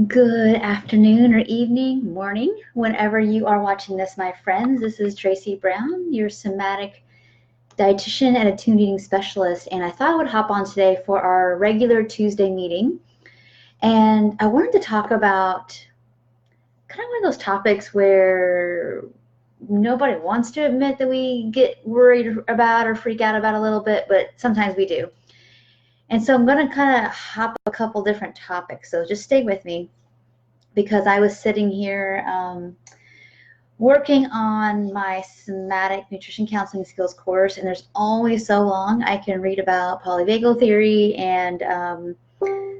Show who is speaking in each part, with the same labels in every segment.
Speaker 1: Good afternoon or evening, morning, whenever you are watching this, my friends. This is Tracy Brown, your somatic dietitian and attuned eating specialist, and I thought I would hop on today for our regular Tuesday meeting. And I wanted to talk about kind of one of those topics where nobody wants to admit that we get worried about or freak out about a little bit, but sometimes we do. And so I'm going to kind of hop a couple different topics, so just stay with me because I was sitting here working on my somatic nutrition counseling skills course, and there's only so long I can read about polyvagal theory and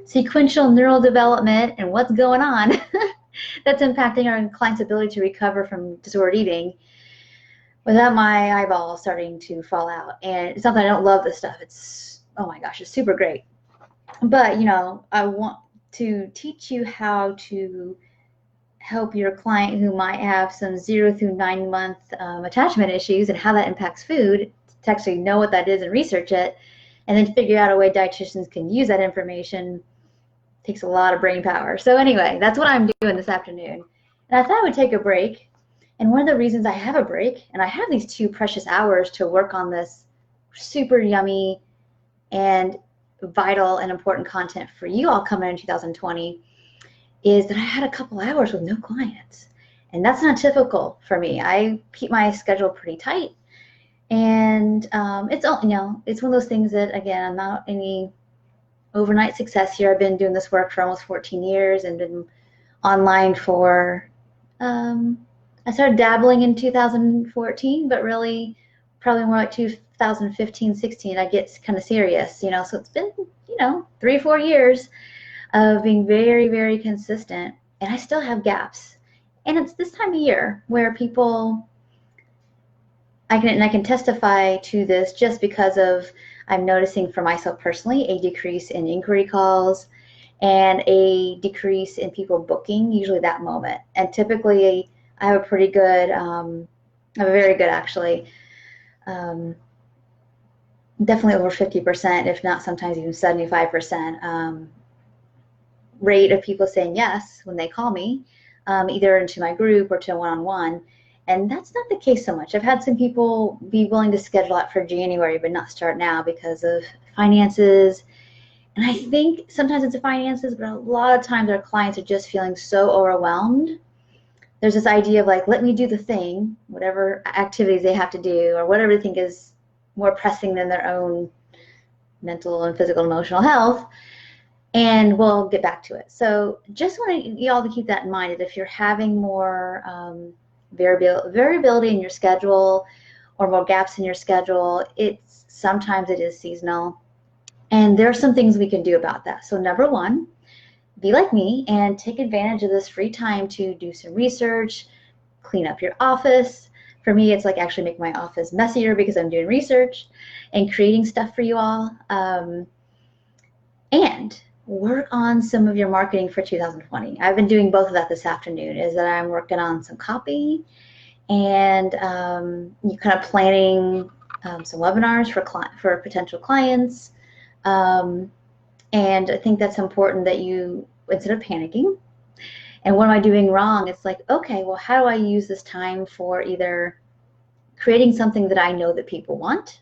Speaker 1: sequential neural development and what's going on that's impacting our clients' ability to recover from disordered eating without my eyeballs starting to fall out. And it's not that I don't love this stuff. It's, oh my gosh, it's super great. But, I want to teach you how to help your client who might have some 0 through 9 month attachment issues and how that impacts food, to actually know what that is and research it, and then figure out a way dietitians can use that information. Takes a lot of brain power. So anyway, that's what I'm doing this afternoon. And I thought I would take a break. And one of the reasons I have a break, and I have these 2 precious hours to work on this super yummy and vital and important content for you all coming in 2020, is that I had a couple hours with no clients. And that's not typical for me. I keep my schedule pretty tight. And it's one of those things that, again, I'm not any overnight success here. I've been doing this work for almost 14 years and been online for, I started dabbling in 2014, but really probably more like 2015, 16, I get kind of serious, so it's been, 3 or 4 years of being very, very consistent, and I still have gaps. And it's this time of year where people, I can testify to this just because of, I'm noticing for myself personally, a decrease in inquiry calls and a decrease in people booking usually that moment. And typically I have a pretty good, I have a very good actually, definitely over 50%, if not sometimes even 75%, rate of people saying yes when they call me, either into my group or to a one-on-one. And that's not the case so much. I've had some people be willing to schedule out for January but not start now because of finances. And I think sometimes it's the finances, but a lot of times our clients are just feeling so overwhelmed. There's this idea of like, let me do the thing, whatever activities they have to do or whatever they think is more pressing than their own mental and physical and emotional health, and we'll get back to it. So just want y'all to keep that in mind, that if you're having more variability in your schedule or more gaps in your schedule, sometimes it is seasonal. And there are some things we can do about that. So number one, be like me and take advantage of this free time to do some research, clean up your office. For me, it's like actually make my office messier because I'm doing research and creating stuff for you all. And work on some of your marketing for 2020. I've been doing both of that this afternoon, is that I'm working on some copy and you kind of planning some webinars for potential clients. And I think that's important that you, instead of panicking, and what am I doing wrong? It's like, okay, well, how do I use this time for either creating something that I know that people want,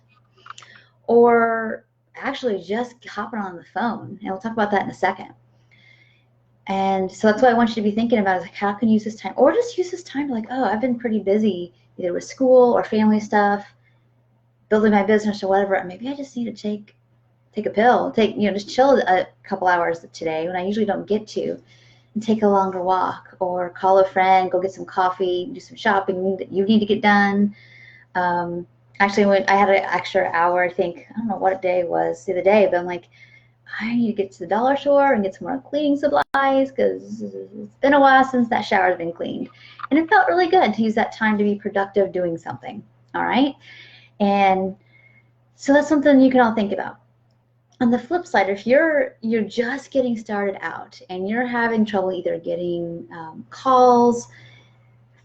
Speaker 1: or actually just hopping on the phone? And we'll talk about that in a second. And so that's what I want you to be thinking about, is like, how can you use this time? Or just use this time to like, oh, I've been pretty busy either with school or family stuff, building my business or whatever. Maybe I just need to take a pill, just chill a couple hours today when I usually don't get to, and take a longer walk or call a friend, go get some coffee, do some shopping that you need to get done. Actually, when I had an extra hour, I think, I don't know what day it was the other day, but I'm like, I need to get to the dollar store and get some more cleaning supplies because it's been a while since that shower has been cleaned. And it felt really good to use that time to be productive doing something, all right? And so that's something you can all think about. On the flip side, if you're just getting started out and you're having trouble either getting calls,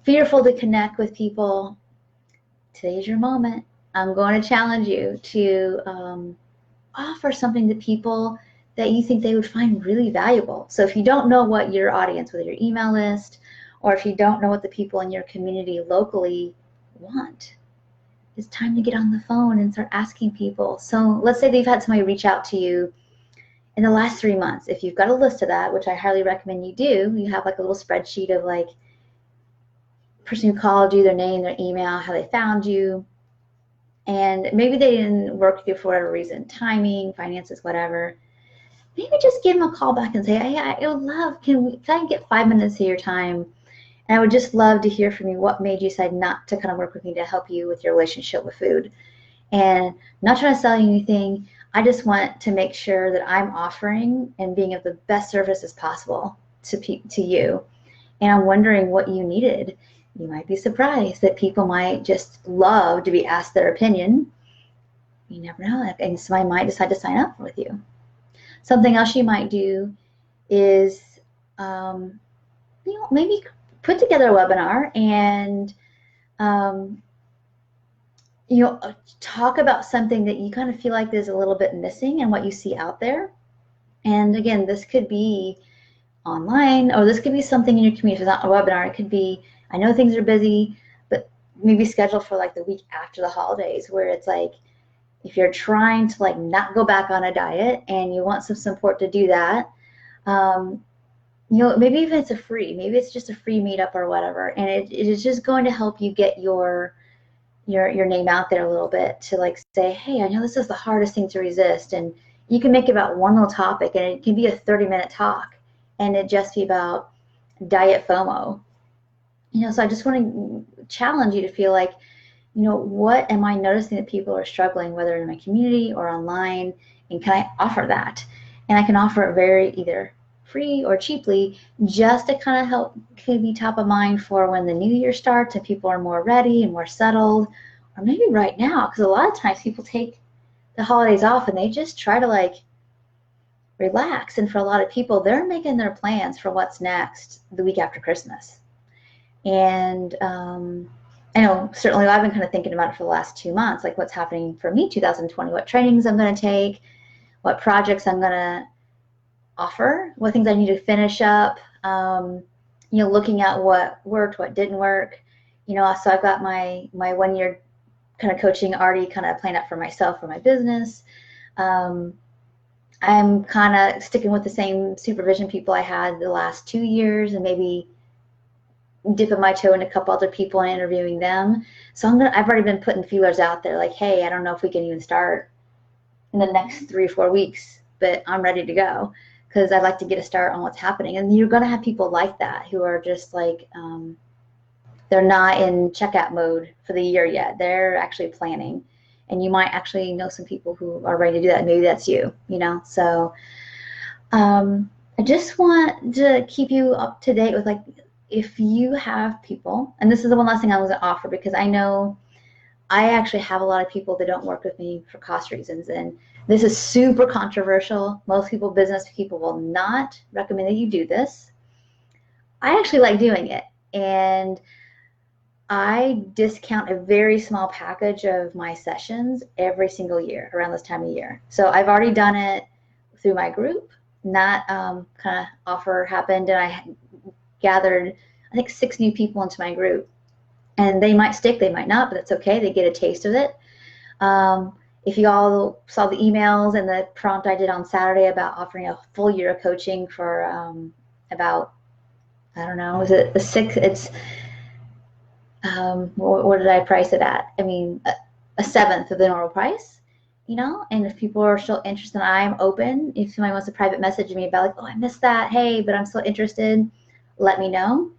Speaker 1: fearful to connect with people, today's your moment. I'm going to challenge you to offer something to people that you think they would find really valuable. So if you don't know what your audience, whether your email list, or if you don't know what the people in your community locally want, it's time to get on the phone and start asking people. So let's say they've had somebody reach out to you in the last 3 months. If you've got a list of that, which I highly recommend you do, you have like a little spreadsheet of like person who called you, their name, their email, how they found you, and maybe they didn't work with you for whatever reason, timing, finances, whatever. Maybe just give them a call back and say, hey, I would love, can I get 5 minutes of your time? And I would just love to hear from you what made you decide not to kind of work with me to help you with your relationship with food. And not trying to sell you anything. I just want to make sure that I'm offering and being of the best service as possible to you. And I'm wondering what you needed. You might be surprised that people might just love to be asked their opinion. You never know. And somebody might decide to sign up with you. Something else you might do is, maybe put together a webinar and, talk about something that you kind of feel like there's a little bit missing and what you see out there. And again, this could be online, or this could be something in your community. If it's not a webinar, it could be, I know things are busy, but maybe schedule for like the week after the holidays, where it's like, if you're trying to like not go back on a diet and you want some support to do that, maybe if it's maybe it's just a free meetup or whatever, and it is just going to help you get your name out there a little bit, to like say, hey, I know this is the hardest thing to resist, and you can make it about one little topic, and it can be a 30-minute talk, and it just be about diet FOMO. So I just want to challenge you to feel like, what am I noticing that people are struggling, whether in my community or online, and can I offer that? And I can offer it very either free or cheaply, just to kind of help, could be top of mind for when the new year starts and people are more ready and more settled, or maybe right now, because a lot of times people take the holidays off and they just try to like relax. And for a lot of people, they're making their plans for what's next the week after Christmas. And I know certainly I've been kind of thinking about it for the last 2 months, like what's happening for me 2020, what trainings I'm going to take, what projects I'm going to offer, what things I need to finish up, looking at what worked, what didn't work. So I've got my 1 year kind of coaching already kind of planned out for myself, for my business. I'm kind of sticking with the same supervision people I had the last 2 years, and maybe dipping my toe in a couple other people and interviewing them. So I've already been putting feelers out there like, hey, I don't know if we can even start in the next 3 or 4 weeks, but I'm ready to go, because I'd like to get a start on what's happening. And you're going to have people like that who are just like, they're not in checkout mode for the year yet. They're actually planning. And you might actually know some people who are ready to do that. Maybe that's you, So I just want to keep you up to date with, like, if you have people, and this is the one last thing I was going to offer, because I know I actually have a lot of people that don't work with me for cost reasons, and this is super controversial. Most people, business people, will not recommend that you do this. I actually like doing it, and I discount a very small package of my sessions every single year around this time of year. So I've already done it through my group. That kind of offer happened, and I gathered, I think, 6 new people into my group. And they might stick, they might not, but that's okay. They get a taste of it. If you all saw the emails and the prompt I did on Saturday about offering a full year of coaching for about, I don't know, was it the 6? It's, what did I price it at? I mean, a 1/7 of the normal price, and if people are still interested, I'm open. If somebody wants to private message me about, like, oh, I missed that, hey, but I'm still interested, let me know.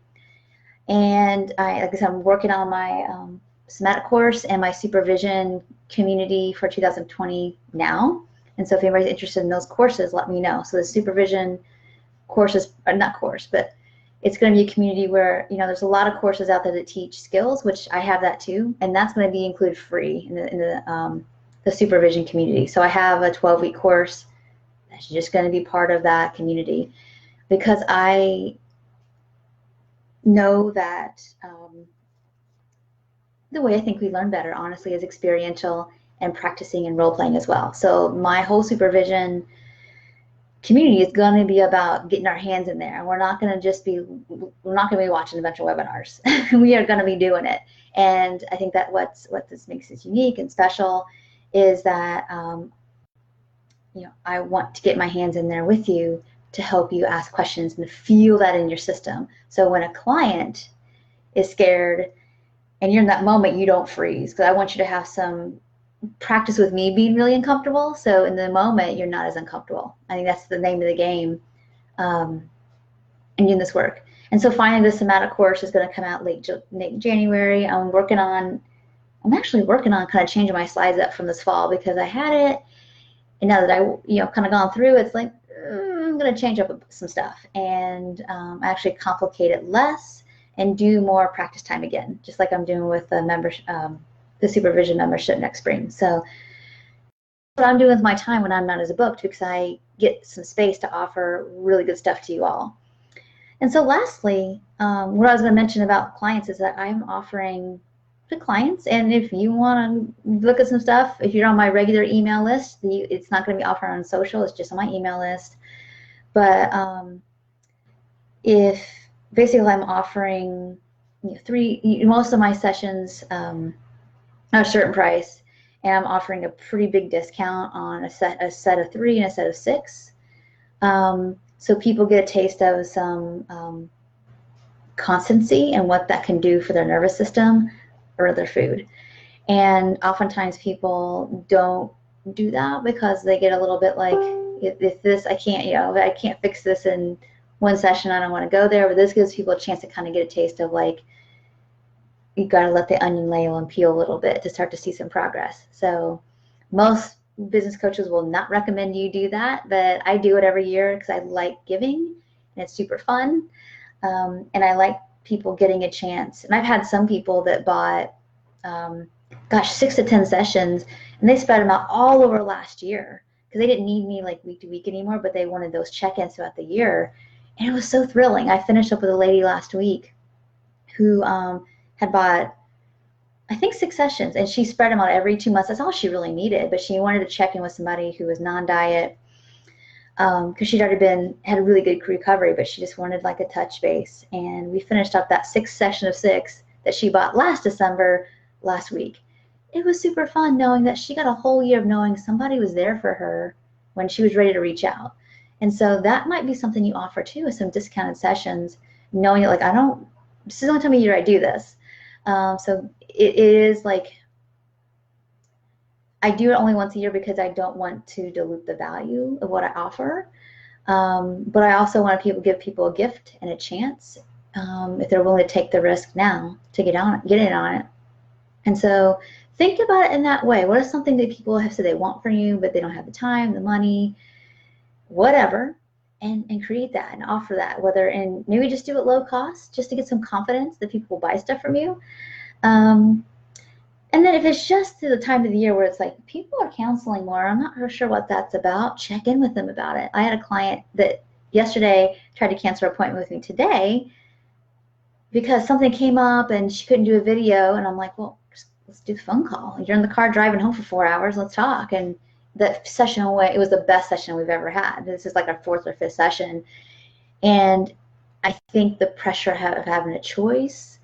Speaker 1: And like I said, I'm working on my somatic course and my supervision community for 2020 now. And so if anybody's interested in those courses, let me know. So the supervision courses, not course, but it's going to be a community where, there's a lot of courses out there that teach skills, which I have that too. And that's going to be included free in the supervision community. So I have a 12-week course that's just going to be part of that community, because I know that the way I think we learn better, honestly, is experiential and practicing and role playing as well. So my whole supervision community is going to be about getting our hands in there. And we're not going to be watching a bunch of webinars. We are going to be doing it. And I think that what this makes it unique and special is that, I want to get my hands in there with you to help you ask questions and feel that in your system. So when a client is scared and you're in that moment, you don't freeze, because I want you to have some practice with me being really uncomfortable. So in the moment, you're not as uncomfortable. I think that's the name of the game in doing this work. And so finally, the somatic course is going to come out late January. I'm actually working on kind of changing my slides up from this fall, because I had it, and now that I kind of gone through, it's like I'm going to change up some stuff and actually complicate it less and do more practice time again, just like I'm doing with the membership, the supervision membership next spring. So what I'm doing with my time when I'm not as booked, because I get some space to offer really good stuff to you all. And so lastly, what I was going to mention about clients is that I'm offering to clients, and if you want to look at some stuff, if you're on my regular email list, it's not going to be offered on social, it's just on my email list. But if basically I'm offering most of my sessions at a certain price, and I'm offering a pretty big discount on a set of 3 and a set of 6. So people get a taste of some constancy and what that can do for their nervous system or their food. And oftentimes people don't do that because they get a little bit like, if this, I can't fix this in one session, I don't want to go there. But this gives people a chance to kind of get a taste of, like, you got to let the onion lay and peel a little bit to start to see some progress. So most business coaches will not recommend you do that, but I do it every year because I like giving and it's super fun. And I like people getting a chance. And I've had some people that bought, 6 to 10 sessions, and they spread them out all over last year because they didn't need me like week to week anymore, but they wanted those check-ins throughout the year. And it was so thrilling. I finished up with a lady last week who had bought, I think, 6 sessions, and she spread them out every 2 months. That's all she really needed, but she wanted to check in with somebody who was non-diet, because she'd already had a really good recovery, but she just wanted like a touch base. And we finished up that 6th session of 6 that she bought last December last week. It was super fun knowing that she got a whole year of knowing somebody was there for her when she was ready to reach out. And so that might be something you offer too, with some discounted sessions, knowing that, like, this is the only time of year I do this. So it is like, I do it only once a year because I don't want to dilute the value of what I offer. But I also want to give people a gift and a chance, if they're willing to take the risk now to get in on it. And so think about it in that way. What is something that people have said they want from you, but they don't have the time, the money, whatever, and create that and offer that, and maybe just do it low cost, just to get some confidence that people will buy stuff from you. And then if it's just the time of the year where it's like people are counseling more, I'm not sure what that's about, check in with them about it. I had a client that yesterday tried to cancel her appointment with me today because something came up and she couldn't do a video. And I'm like, well, let's do the phone call. You're in the car driving home for 4 hours. Let's talk. And that session it was the best session we've ever had. This is like our 4th or 5th session. And I think the pressure of having a choice,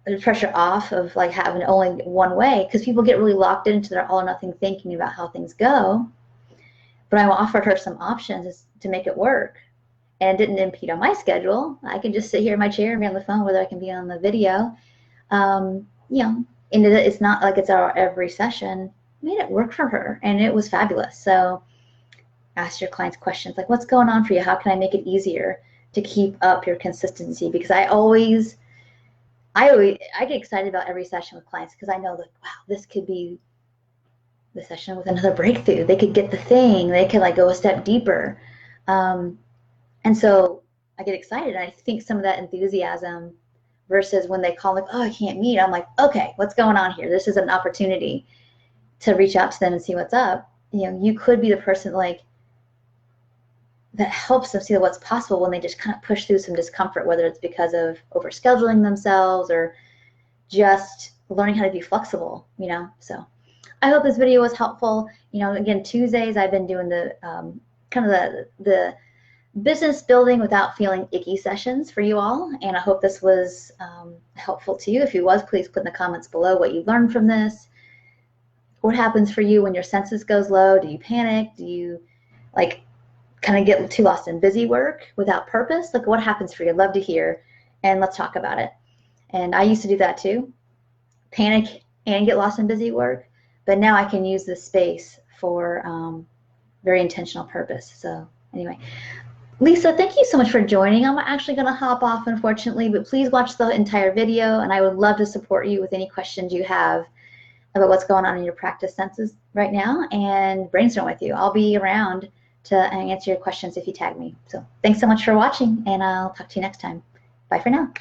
Speaker 1: the pressure off of like having only one way, because people get really locked into their all or nothing thinking about how things go. But I offered her some options to make it work, and it didn't impede on my schedule. I can just sit here in my chair and be on the phone, whether I can be on the video. And it's not like it's our every session. Made it work for her, and it was fabulous. So ask your clients questions like, what's going on for you? How can I make it easier to keep up your consistency? Because I get excited about every session with clients, because I know that, wow, this could be the session with another breakthrough. They could get the thing. They could like go a step deeper. And so I get excited. And I think some of that enthusiasm versus when they call like, oh, I can't meet. I'm like, okay, what's going on here? This is an opportunity to reach out to them and see what's up. You could be the person like that helps them see what's possible when they just kind of push through some discomfort, whether it's because of overscheduling themselves or just learning how to be flexible, So I hope this video was helpful. Again, Tuesdays I've been doing the kind of the business building without feeling icky sessions for you all, and I hope this was helpful to you. If it was, please put in the comments below what you learned from this. What happens for you when your census goes low? Do you panic? Do you like kind of get too lost in busy work without purpose? Like, what happens for you? I'd love to hear, and let's talk about it. And I used to do that too, panic and get lost in busy work, but now I can use this space for very intentional purpose. So anyway, Lisa, thank you so much for joining. I'm actually going to hop off, unfortunately, but please watch the entire video, and I would love to support you with any questions you have about what's going on in your practice census right now and brainstorm with you. I'll be around to answer your questions if you tag me. So thanks so much for watching, and I'll talk to you next time. Bye for now.